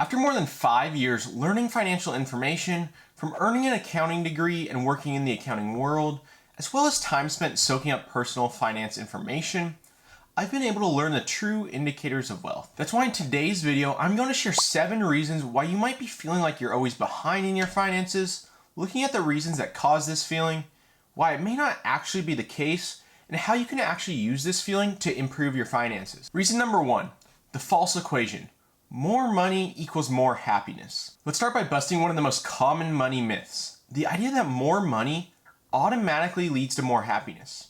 After more than 5 years learning financial information, from earning an accounting degree and working in the accounting world, as well as time spent soaking up personal finance information, I've been able to learn the true indicators of wealth. That's why in today's video, I'm going to share 7 reasons why you might be feeling like you're always behind in your finances, looking at the reasons that cause this feeling, why it may not actually be the case, and how you can actually use this feeling to improve your finances. Reason number 1, the false equation. More money equals more happiness. Let's start by busting one of the most common money myths. The idea that more money automatically leads to more happiness.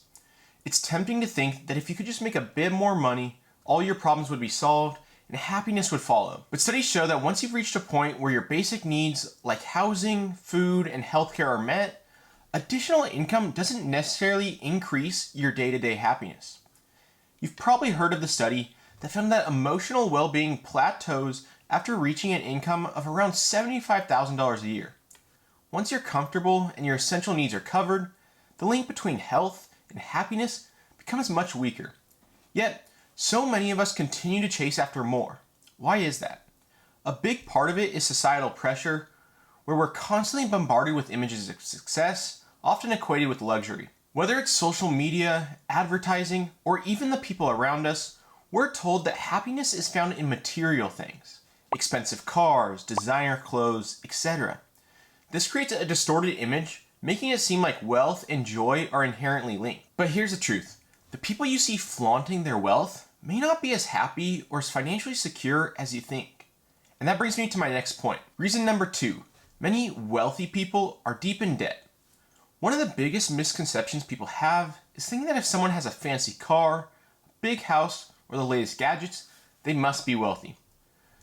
It's tempting to think that if you could just make a bit more money, all your problems would be solved and happiness would follow. But studies show that once you've reached a point where your basic needs like housing, food, and healthcare are met, additional income doesn't necessarily increase your day-to-day happiness. You've probably heard of the study that found that emotional well-being plateaus after reaching an income of around $75,000 a year. Once you're comfortable and your essential needs are covered, the link between health and happiness becomes much weaker. Yet, so many of us continue to chase after more. Why is that? A big part of it is societal pressure, where we're constantly bombarded with images of success, often equated with luxury. Whether it's social media, advertising, or even the people around us, we're told that happiness is found in material things. Expensive cars, designer clothes, etc. This creates a distorted image, making it seem like wealth and joy are inherently linked. But here's the truth. The people you see flaunting their wealth may not be as happy or as financially secure as you think. And that brings me to my next point. Reason number 2. Many wealthy people are deep in debt. One of the biggest misconceptions people have is thinking that if someone has a fancy car, a big house, or the latest gadgets, they must be wealthy.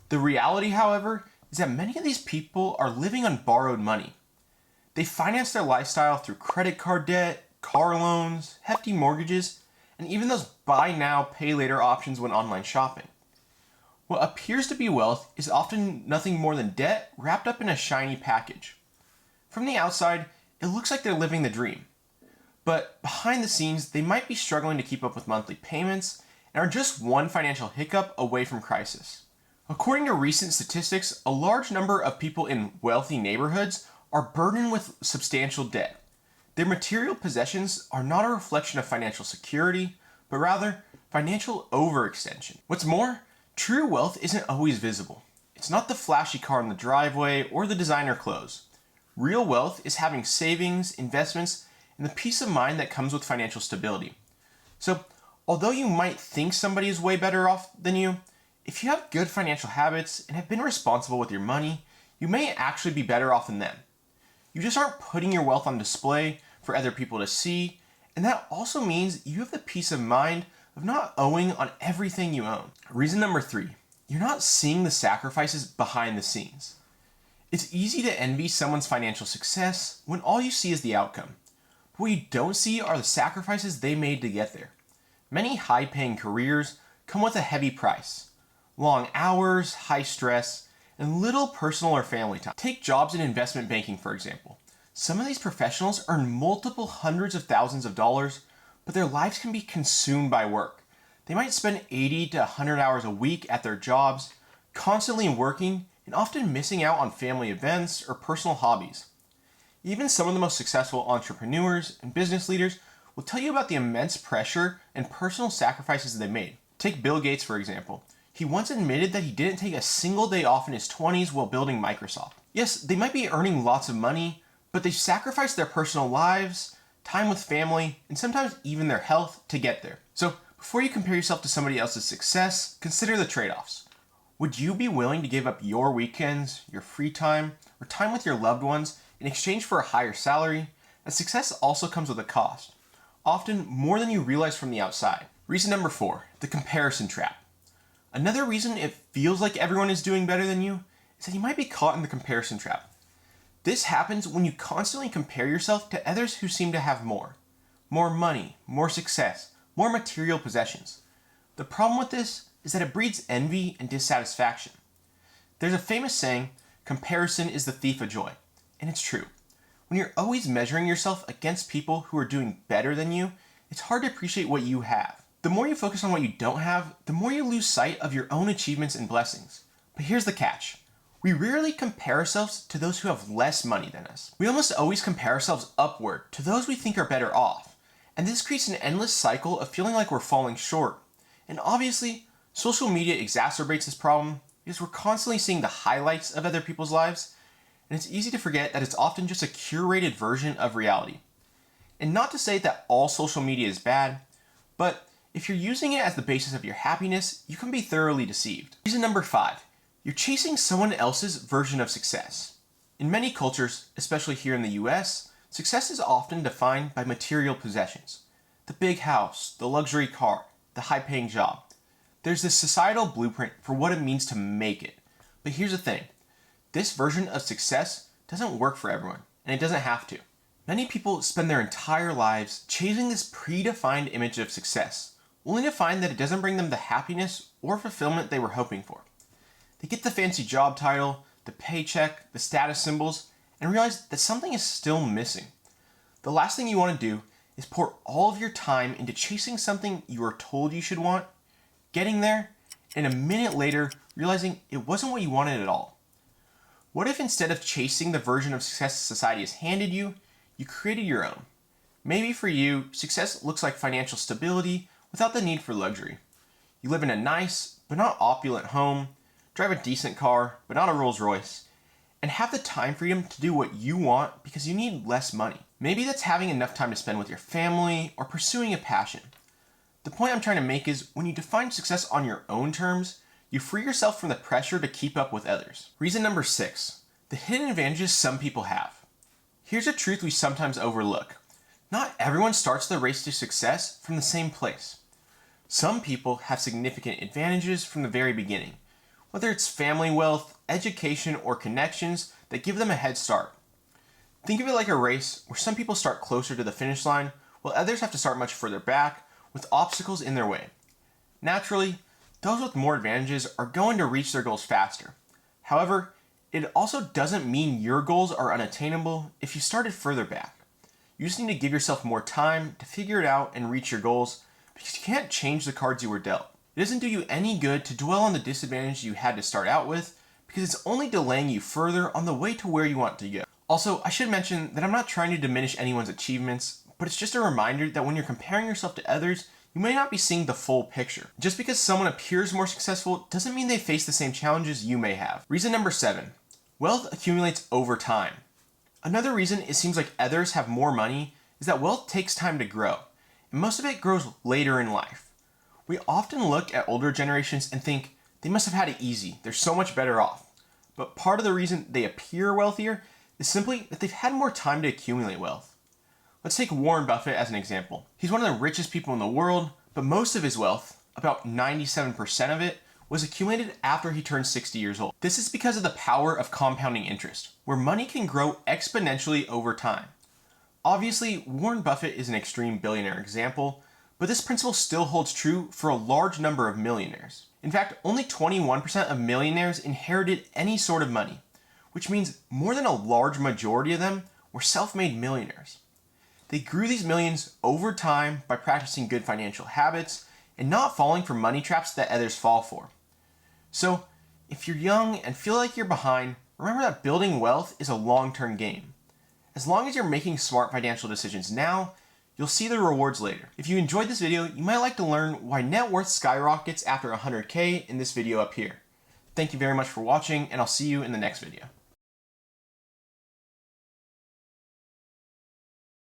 The reality, however, is that many of these people are living on borrowed money. They finance their lifestyle through credit card debt, car loans, hefty mortgages, and even those buy now, pay later options when online shopping. What appears to be wealth is often nothing more than debt wrapped up in a shiny package. From the outside, it looks like they're living the dream. But behind the scenes, they might be struggling to keep up with monthly payments and are just one financial hiccup away from crisis. According to recent statistics, a large number of people in wealthy neighborhoods are burdened with substantial debt. Their material possessions are not a reflection of financial security, but rather financial overextension. What's more, true wealth isn't always visible. It's not the flashy car in the driveway or the designer clothes. Real wealth is having savings, investments, and the peace of mind that comes with financial stability. So, although you might think somebody is way better off than you, if you have good financial habits and have been responsible with your money, you may actually be better off than them. You just aren't putting your wealth on display for other people to see, and that also means you have the peace of mind of not owing on everything you own. Reason number 3, you're not seeing the sacrifices behind the scenes. It's easy to envy someone's financial success when all you see is the outcome. But what you don't see are the sacrifices they made to get there. Many high-paying careers come with a heavy price. Long hours, high stress, and little personal or family time. Take jobs in investment banking, for example. Some of these professionals earn multiple hundreds of thousands of dollars, but their lives can be consumed by work. They might spend 80 to 100 hours a week at their jobs, constantly working and often missing out on family events or personal hobbies. Even some of the most successful entrepreneurs and business leaders will tell you about the immense pressure and personal sacrifices they made. Take Bill Gates, for example. He once admitted that he didn't take a single day off in his 20s while building Microsoft. Yes, they might be earning lots of money, but they've sacrificed their personal lives, time with family, and sometimes even their health to get there. So, before you compare yourself to somebody else's success, consider the trade-offs. Would you be willing to give up your weekends, your free time, or time with your loved ones in exchange for a higher salary? As success also comes with a cost, often more than you realize from the outside. Reason number 4, the comparison trap. Another reason it feels like everyone is doing better than you is that you might be caught in the comparison trap. This happens when you constantly compare yourself to others who seem to have more. More money, more success, more material possessions. The problem with this is that it breeds envy and dissatisfaction. There's a famous saying, comparison is the thief of joy, and it's true. When you're always measuring yourself against people who are doing better than you, it's hard to appreciate what you have. The more you focus on what you don't have, the more you lose sight of your own achievements and blessings. But here's the catch. We rarely compare ourselves to those who have less money than us. We almost always compare ourselves upward to those we think are better off. And this creates an endless cycle of feeling like we're falling short. And obviously, social media exacerbates this problem because we're constantly seeing the highlights of other people's lives, and it's easy to forget that it's often just a curated version of reality. And not to say that all social media is bad, but if you're using it as the basis of your happiness, you can be thoroughly deceived. Reason number 5, you're chasing someone else's version of success. In many cultures, especially here in the US, success is often defined by material possessions. The big house, the luxury car, the high-paying job. There's this societal blueprint for what it means to make it. But here's the thing. This version of success doesn't work for everyone, and it doesn't have to. Many people spend their entire lives chasing this predefined image of success, only to find that it doesn't bring them the happiness or fulfillment they were hoping for. They get the fancy job title, the paycheck, the status symbols, and realize that something is still missing. The last thing you want to do is pour all of your time into chasing something you were told you should want, getting there, and a minute later realizing it wasn't what you wanted at all. What if instead of chasing the version of success society has handed you, you created your own? Maybe for you, success looks like financial stability without the need for luxury. You live in a nice, but not opulent home, drive a decent car, but not a Rolls Royce, and have the time freedom to do what you want because you need less money. Maybe that's having enough time to spend with your family or pursuing a passion. The point I'm trying to make is when you define success on your own terms, you free yourself from the pressure to keep up with others. Reason number 6, the hidden advantages some people have. Here's a truth we sometimes overlook. Not everyone starts the race to success from the same place. Some people have significant advantages from the very beginning, whether it's family wealth, education, or connections that give them a head start. Think of it like a race where some people start closer to the finish line, while others have to start much further back with obstacles in their way. Naturally, those with more advantages are going to reach their goals faster. However, it also doesn't mean your goals are unattainable if you started further back. You just need to give yourself more time to figure it out and reach your goals because you can't change the cards you were dealt. It doesn't do you any good to dwell on the disadvantage you had to start out with because it's only delaying you further on the way to where you want to go. Also, I should mention that I'm not trying to diminish anyone's achievements, but it's just a reminder that when you're comparing yourself to others, you may not be seeing the full picture. Just because someone appears more successful doesn't mean they face the same challenges you may have. Reason number 7, wealth accumulates over time. Another reason it seems like others have more money is that wealth takes time to grow, and most of it grows later in life. We often look at older generations and think they must have had it easy, they're so much better off. But part of the reason they appear wealthier is simply that they've had more time to accumulate wealth. Let's take Warren Buffett as an example. He's one of the richest people in the world, but most of his wealth, about 97% of it, was accumulated after he turned 60 years old. This is because of the power of compounding interest, where money can grow exponentially over time. Obviously, Warren Buffett is an extreme billionaire example, but this principle still holds true for a large number of millionaires. In fact, only 21% of millionaires inherited any sort of money, which means more than a large majority of them were self-made millionaires. They grew these millions over time by practicing good financial habits and not falling for money traps that others fall for. So, if you're young and feel like you're behind, remember that building wealth is a long-term game. As long as you're making smart financial decisions now, you'll see the rewards later. If you enjoyed this video, you might like to learn why net worth skyrockets after 100K in this video up here. Thank you very much for watching, and I'll see you in the next video.